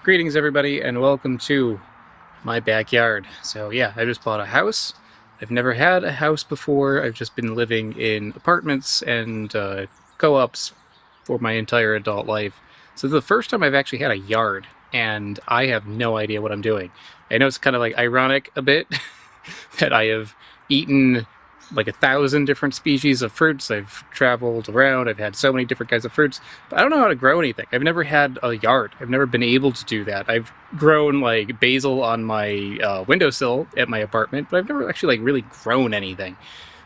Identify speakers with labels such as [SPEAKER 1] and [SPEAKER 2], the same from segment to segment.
[SPEAKER 1] Greetings everybody and welcome to my backyard. So yeah, I just bought a house. I've never had a house before. I've just been living in apartments and co-ops for my entire adult life. So this is the first time I've actually had a yard and I have no idea what I'm doing. I know it's kind of like ironic a bit that I have eaten like 1,000 different species of fruits. I've traveled around, I've had so many different kinds of fruits, but I don't know how to grow anything. I've never had a yard. I've never been able to do that. I've grown like basil on my windowsill at my apartment, but I've never actually like really grown anything.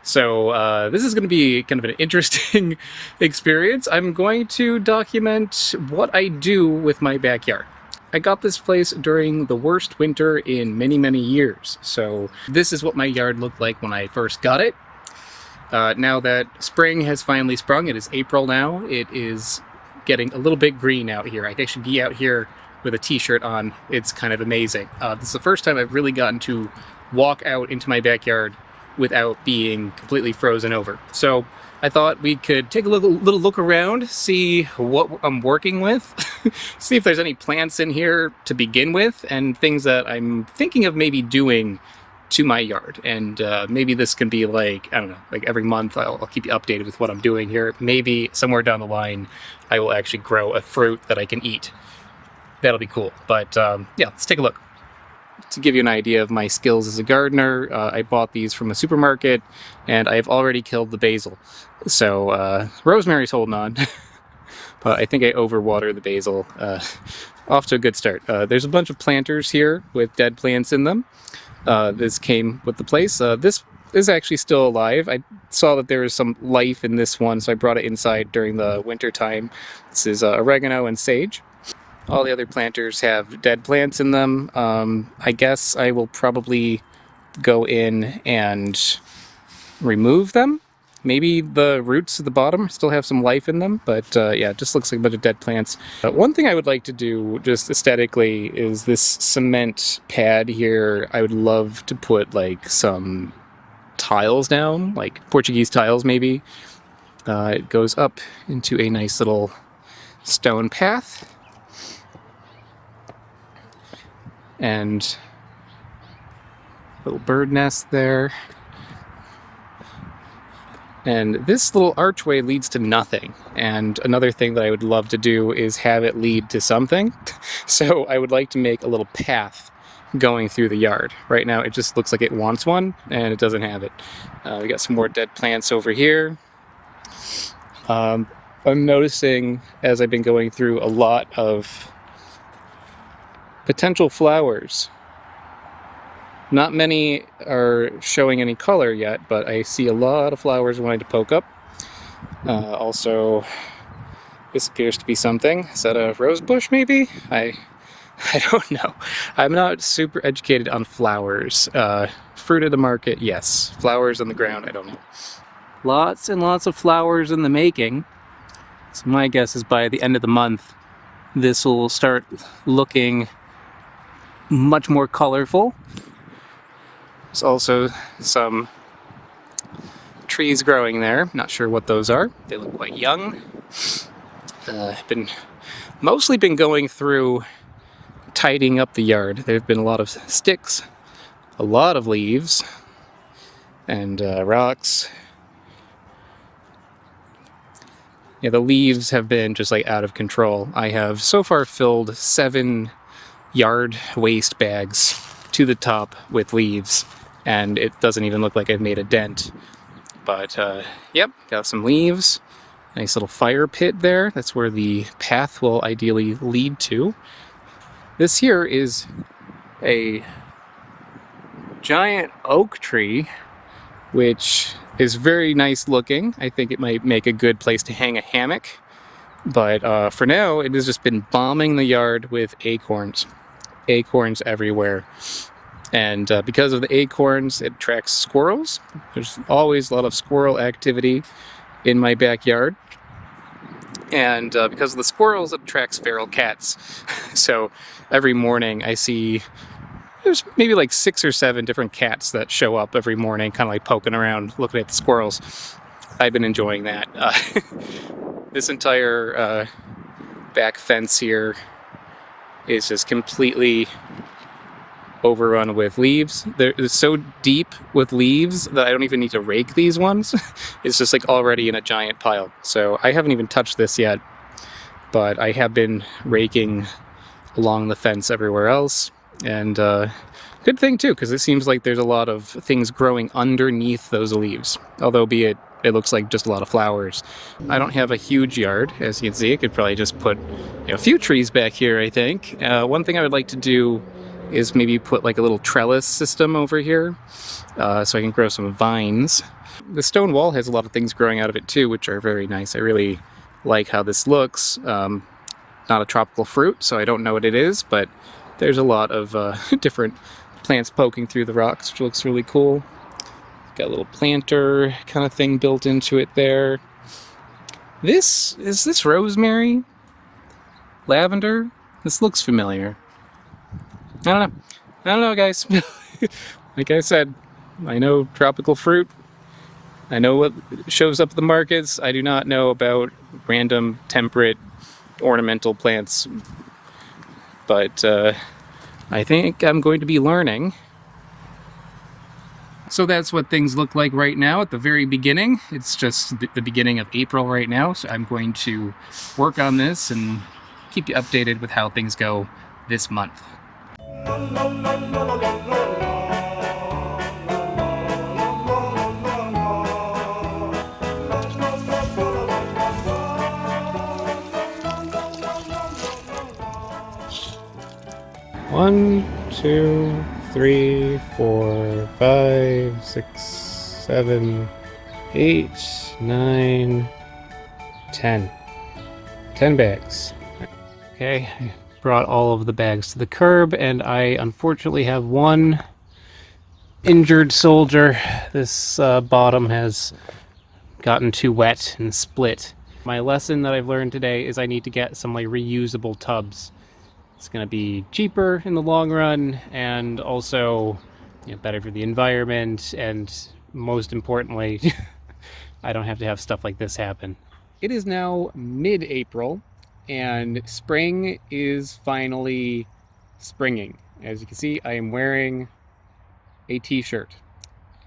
[SPEAKER 1] So this is going to be kind of an interesting experience. I'm going to document what I do with my backyard. I got this place during the worst winter in many, many years. So this is what my yard looked like when I first got it. Now that spring has finally sprung, it is April now, it is getting a little bit green out here. I can actually be out here with a t-shirt on. It's kind of amazing. This is the first time I've really gotten to walk out into my backyard without being completely frozen over. So I thought we could take a little look around, see what I'm working with, see if there's any plants in here to begin with, and things that I'm thinking of maybe doing to my yard. And maybe this can be like, I don't know, like every month I'll keep you updated with what I'm doing here. Maybe somewhere down the line I will actually grow a fruit that I can eat. That'll be cool. But yeah, let's take a look. To give you an idea of my skills as a gardener, I bought these from a supermarket and I've already killed the basil. So rosemary's holding on, but I think I overwater the basil. Off to a good start. There's a bunch of planters here with dead plants in them. This came with the place. This is actually still alive. I saw that there was some life in this one, so I brought it inside during the winter time. This is oregano and sage. All the other planters have dead plants in them. I guess I will probably go in and remove them. Maybe the roots at the bottom still have some life in them, but yeah, it just looks like a bunch of dead plants. One thing I would like to do, just aesthetically, is this cement pad here. I would love to put like some tiles down, like Portuguese tiles maybe. It goes up into a nice little stone path. And little bird nest there. And this little archway leads to nothing. And another thing that I would love to do is have it lead to something. So I would like to make a little path going through the yard. Right now it just looks like it wants one, and it doesn't have it. We got some more dead plants over here. I'm noticing, as I've been going through, a lot of potential flowers. Not many are showing any color yet, but I see a lot of flowers wanting to poke up. Also, this appears to be something. Is that a rose bush maybe? I don't know. I'm not super educated on flowers. Fruit of the market, yes. Flowers on the ground, I don't know. Lots and lots of flowers in the making. So my guess is by the end of the month, this will start looking much more colorful. There's also some trees growing there. Not sure what those are. They look quite young. I've mostly been going through tidying up the yard. There have been a lot of sticks, a lot of leaves, and rocks. Yeah, the leaves have been just like out of control. I have so far filled 7 yard waste bags to the top with leaves, and it doesn't even look like I've made a dent. But yep, got some leaves. Nice little fire pit there. That's where the path will ideally lead to. This here is a giant oak tree, which is very nice looking. I think it might make a good place to hang a hammock. But for now, it has just been bombing the yard with acorns. Acorns everywhere. And because of the acorns, it attracts squirrels. There's always a lot of squirrel activity in my backyard. And because of the squirrels, it attracts feral cats. So every morning I see there's maybe like 6 or 7 different cats that show up every morning, kind of like poking around, looking at the squirrels. I've been enjoying that. This entire back fence here is just completely overrun with leaves. It's so deep with leaves that I don't even need to rake these ones. It's just like already in a giant pile. So I haven't even touched this yet, but I have been raking along the fence everywhere else. And good thing too, because it seems like there's a lot of things growing underneath those leaves. Although be it looks like just a lot of flowers. I don't have a huge yard, as you can see. I could probably just put a few trees back here, I think. One thing I would like to do is maybe put like a little trellis system over here so I can grow some vines. The stone wall has a lot of things growing out of it too, which are very nice. I really like how this looks. Not a tropical fruit, so I don't know what it is, but there's a lot of different plants poking through the rocks, which looks really cool. Got a little planter kind of thing built into it there. Is this rosemary? Lavender? This looks familiar. I don't know, guys. Like I said, I know tropical fruit. I know what shows up at the markets. I do not know about random temperate ornamental plants. But I think I'm going to be learning. So that's what things look like right now at the very beginning. It's just the beginning of April right now, so I'm going to work on this and keep you updated with how things go this month. One, 2, 3, 4, 5, 6, 7, 8, 9, 10. 10 bags. Okay, I brought all of the bags to the curb, and I unfortunately have one injured soldier. This bottom has gotten too wet and split. My lesson that I've learned today is I need to get some like reusable tubs. It's going to be cheaper in the long run, and also better for the environment, and most importantly, I don't have to have stuff like this happen. It is now mid-April, and spring is finally springing. As you can see, I am wearing a t-shirt,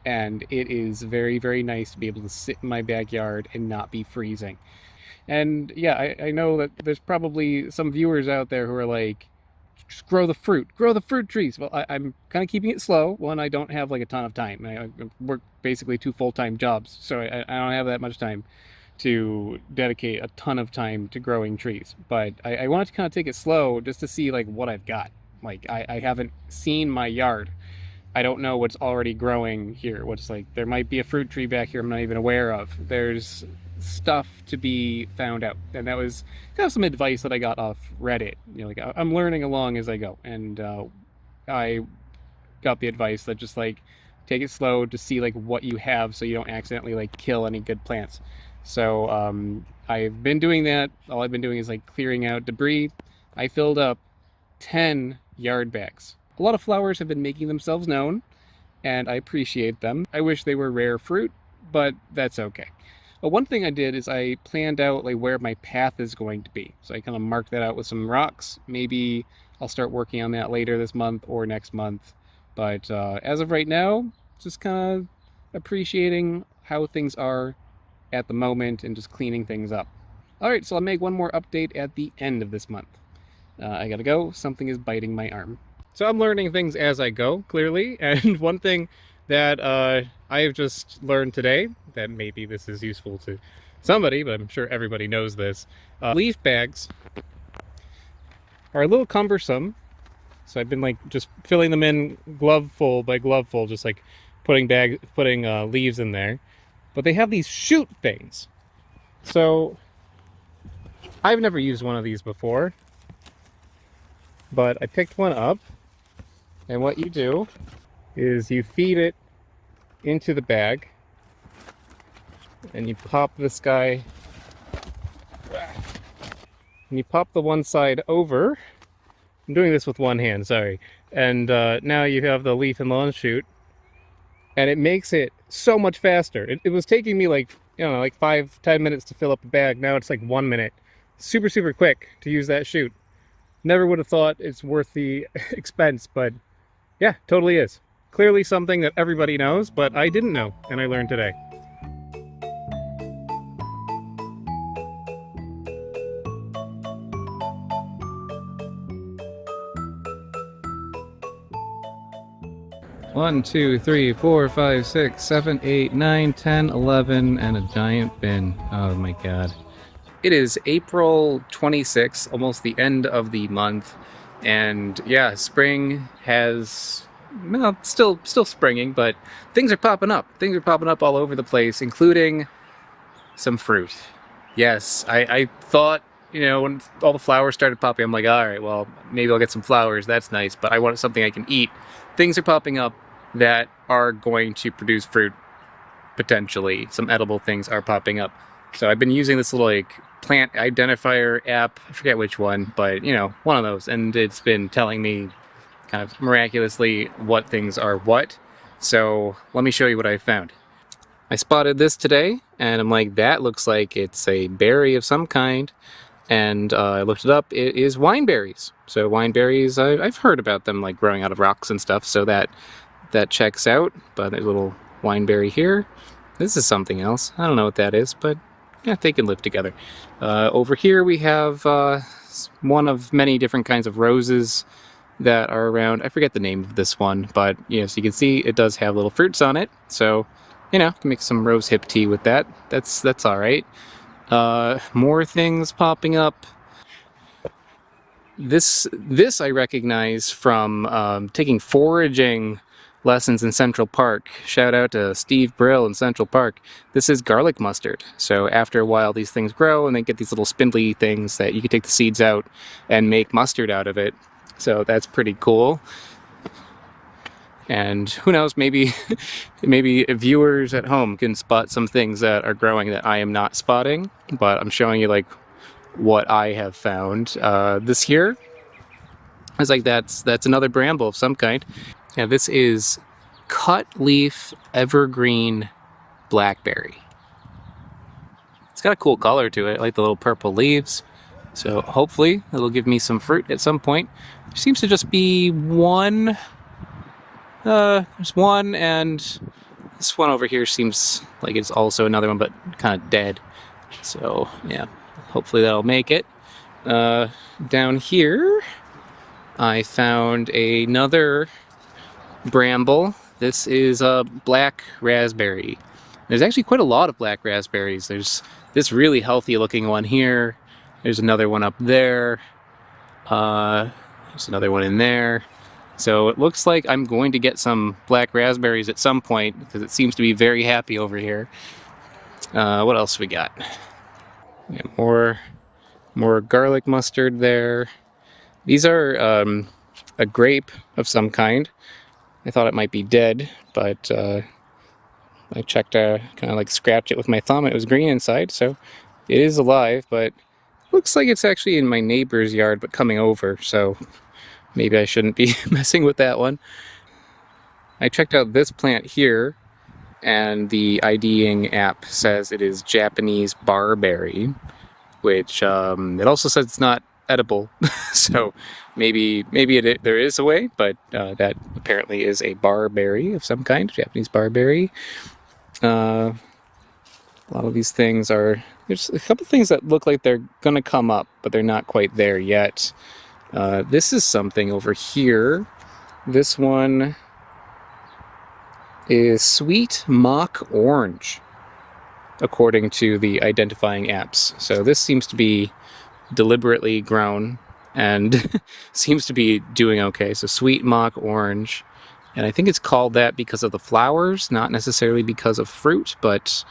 [SPEAKER 1] and it is very, very nice to be able to sit in my backyard and not be freezing. And yeah, I know that there's probably some viewers out there who are like, just grow the fruit trees. Well, I'm kind of keeping it slow. One, I don't have like a ton of time. I work basically 2 full-time jobs, so I don't have that much time to dedicate a ton of time to growing trees. But I wanted to kind of take it slow just to see like what I've got. Like I haven't seen my yard. I don't know what's already growing here. What's like, there might be a fruit tree back here I'm not even aware of. There's stuff to be found out, and that was kind of some advice that I got off Reddit. Like I'm learning along as I go, and I got the advice that just like take it slow to see like what you have, so you don't accidentally like kill any good plants. So I've been doing that. All I've been doing is like clearing out debris. I filled up 10 yard bags. A lot of flowers have been making themselves known, and I appreciate them. I wish they were rare fruit, but that's okay. But one thing I did is I planned out like where my path is going to be. So I kind of marked that out with some rocks. Maybe I'll start working on that later this month or next month. But as of right now, just kind of appreciating how things are at the moment and just cleaning things up. All right, so I'll make one more update at the end of this month. I gotta go. Something is biting my arm. So I'm learning things as I go, clearly. And one thing that I've just learned today, that maybe this is useful to somebody, but I'm sure everybody knows this. Leaf bags are a little cumbersome. So I've been like just filling them in gloveful by gloveful, just like putting leaves in there. But they have these chute things. So I've never used one of these before, but I picked one up. And what you do is you feed it into the bag, and you pop this guy, and you pop the one side over. I'm doing this with one hand, sorry. And now you have the leaf and lawn chute, and it makes it so much faster. It was taking me like 5-10 minutes to fill up a bag. Now it's like 1 minute. Super, super quick to use that chute. Never would have thought it's worth the expense, but yeah, totally is. Clearly something that everybody knows, but I didn't know, and I learned today. One, two, three, four, five, 6, 7, 8, 9, 10, 11, and a giant bin. Oh my god. It is April 26th, almost the end of the month, and yeah, spring has, well, still springing, but things are popping up. Things are popping up all over the place, including some fruit. Yes, I thought, when all the flowers started popping, I'm like, all right, well, maybe I'll get some flowers. That's nice, but I want something I can eat. Things are popping up that are going to produce fruit, potentially. Some edible things are popping up. So I've been using this little plant identifier app. I forget which one, but one of those, and it's been telling me kind of miraculously what things are what. So let me show you what I found. I spotted this today, and I'm like, that looks like it's a berry of some kind. And I looked it up. It is wineberries. So wineberries, I've heard about them like growing out of rocks and stuff. So that checks out. But there's a little wineberry here. This is something else. I don't know what that is, but yeah, they can live together. Over here we have one of many different kinds of roses that are around. I forget the name of this one, but so you can see it does have little fruits on it. So, can make some rose hip tea with that. That's all right. More things popping up. This I recognize from taking foraging lessons in Central Park. Shout out to Steve Brill in Central Park. This is garlic mustard. So after a while these things grow and they get these little spindly things that you can take the seeds out and make mustard out of it. So that's pretty cool. And who knows, maybe viewers at home can spot some things that are growing that I am not spotting, but I'm showing you like what I have found. This here is like that's another bramble of some kind. Yeah, this is cut leaf evergreen blackberry. It's got a cool color to it. I like the little purple leaves. So hopefully it'll give me some fruit at some point. There seems to just be one. There's one, and this one over here seems like it's also another one, but kind of dead. So yeah, hopefully that'll make it. Down here, I found another bramble. This is a black raspberry. There's actually quite a lot of black raspberries. There's this really healthy looking one here. There's another one up there. There's another one in there. So it looks like I'm going to get some black raspberries at some point because it seems to be very happy over here. What else we got? More garlic mustard there. These are a grape of some kind. I thought it might be dead, but I checked, kind of like scratched it with my thumb. It was green inside, so it is alive, but looks like it's actually in my neighbor's yard, but coming over, so maybe I shouldn't be messing with that one. I checked out this plant here, and the IDing app says it is Japanese barberry, which it also says it's not edible. So maybe there is a way, but that apparently is a barberry of some kind, Japanese barberry. A lot of these things there's a couple things that look like they're gonna come up, but they're not quite there yet. This is something over here. This one is sweet mock orange, according to the identifying apps. So this seems to be deliberately grown and seems to be doing okay. So sweet mock orange. And I think it's called that because of the flowers, not necessarily because of fruit, but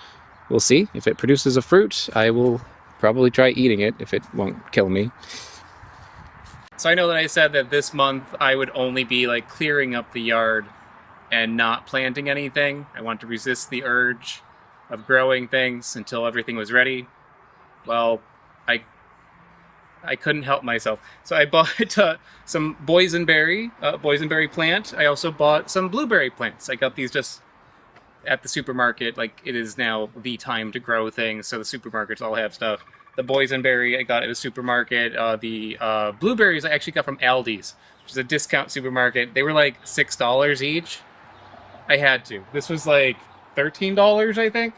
[SPEAKER 1] we'll see. If it produces a fruit, I will probably try eating it if it won't kill me. So I know that I said that this month I would only be like clearing up the yard and not planting anything. I want to resist the urge of growing things until everything was ready. Well, I couldn't help myself. So I bought some boysenberry plant. I also bought some blueberry plants. I got these just at the supermarket. Like, it is now the time to grow things, so the supermarkets all have stuff. The boysenberry I got at a supermarket. The blueberries I actually got from Aldi's, which is a discount supermarket. They were like $6 each. I had to. This was like $13, I think.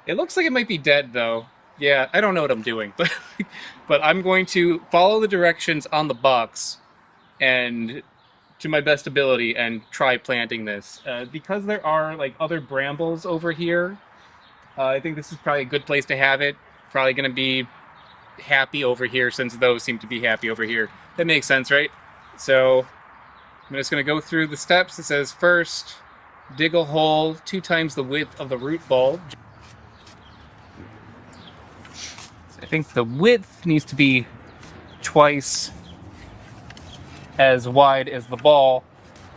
[SPEAKER 1] It looks like it might be dead though. Yeah, I don't know what I'm doing, but I'm going to follow the directions on the box and to my best ability and try planting this. Because there are like other brambles over here, I think this is probably a good place to have it. Probably going to be happy over here since those seem to be happy over here. That makes sense, right? So I'm just going to go through the steps. It says first, dig a hole 2 times the width of the root ball. I think the width needs to be twice as wide as the ball,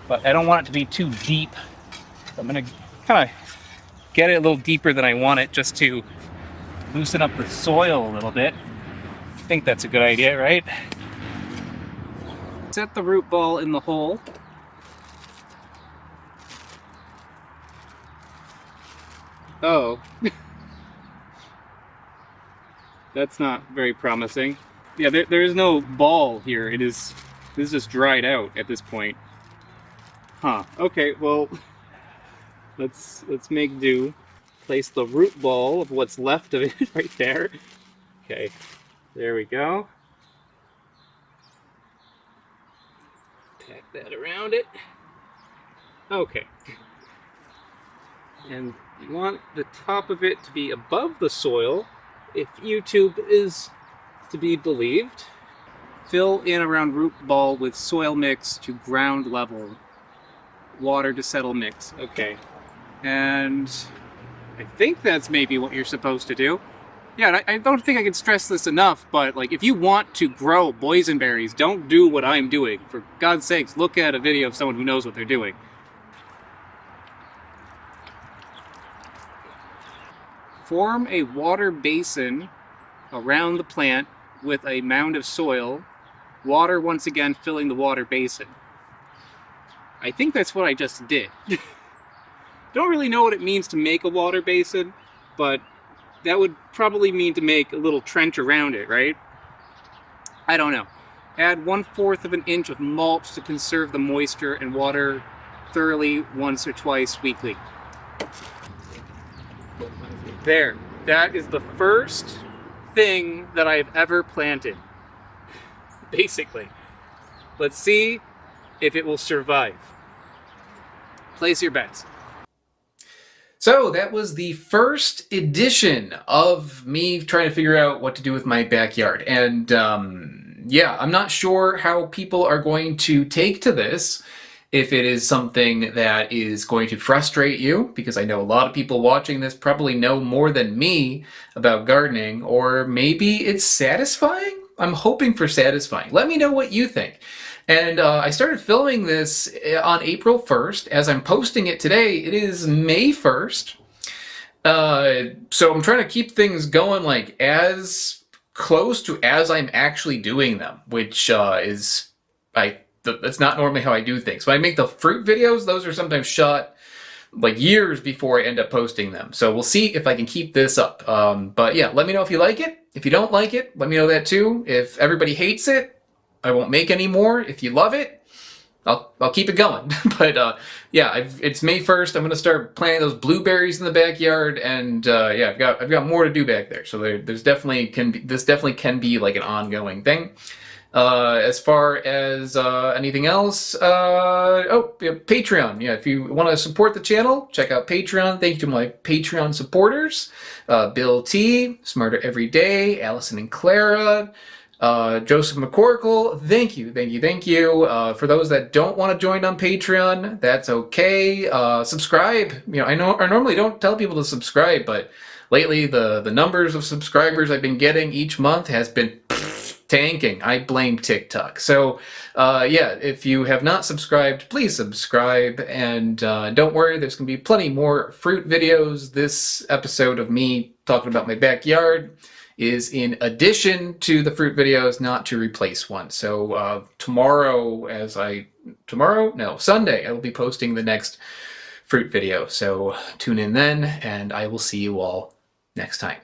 [SPEAKER 1] but I don't want it to be too deep. So I'm going to kind of get it a little deeper than I want it just to loosen up the soil a little bit. I think that's a good idea, right? Set the root ball in the hole. Oh. That's not very promising. Yeah, there is no ball here. This is just dried out at this point. Huh. Okay, well, let's make do. Place the root ball of what's left of it right there. Okay, there we go. Tack that around it. Okay. And you want the top of it to be above the soil, if YouTube is to be believed. Fill in around root ball with soil mix to ground level. Water to settle mix. Okay. And I think that's maybe what you're supposed to do. Yeah, I don't think I can stress this enough, but like if you want to grow boysenberries, don't do what I'm doing. For God's sakes, look at a video of someone who knows what they're doing. Form a water basin around the plant with a mound of soil. Water once again filling the water basin. I think that's what I just did. Don't really know what it means to make a water basin, but that would probably mean to make a little trench around it, right? I don't know. Add 1/4 of an inch of mulch to conserve the moisture and water thoroughly once or twice weekly. There. That is the first thing that I've ever planted. Basically. Let's see if it will survive. Place your bets. So that was the first edition of me trying to figure out what to do with my backyard. And yeah, I'm not sure how people are going to take to this. If it is something that is going to frustrate you, because I know a lot of people watching this probably know more than me about gardening, or maybe it's satisfying? I'm hoping for satisfying. Let me know what you think. And I started filming this on April 1st. As I'm posting it today, it is May 1st. So I'm trying to keep things going like as close to as I'm actually doing them, which is, that's not normally how I do things. When I make the fruit videos, those are sometimes shot like years before I end up posting them. So we'll see if I can keep this up. But yeah, let me know if you like it. If you don't like it, let me know that too. If everybody hates it, I won't make any more. If you love it, I'll keep it going. But yeah, it's May 1st. I'm gonna start planting those blueberries in the backyard, and yeah, I've got more to do back there. So this definitely can be like an ongoing thing. As far as anything else, oh, yeah, Patreon. Yeah, if you want to support the channel, check out Patreon. Thank you to my Patreon supporters, Bill T, Smarter Every Day, Allison and Clara, Joseph McCorkle. Thank you. For those that don't want to join on Patreon, that's okay. Subscribe. You know, I normally don't tell people to subscribe, but lately the numbers of subscribers I've been getting each month has been tanking. I blame TikTok. So yeah, if you have not subscribed, please subscribe, and don't worry, there's gonna be plenty more fruit videos. This episode of me talking about my backyard is in addition to the fruit videos, not to replace one. So Sunday I will be posting the next fruit video. So tune in then, and I will see you all next time.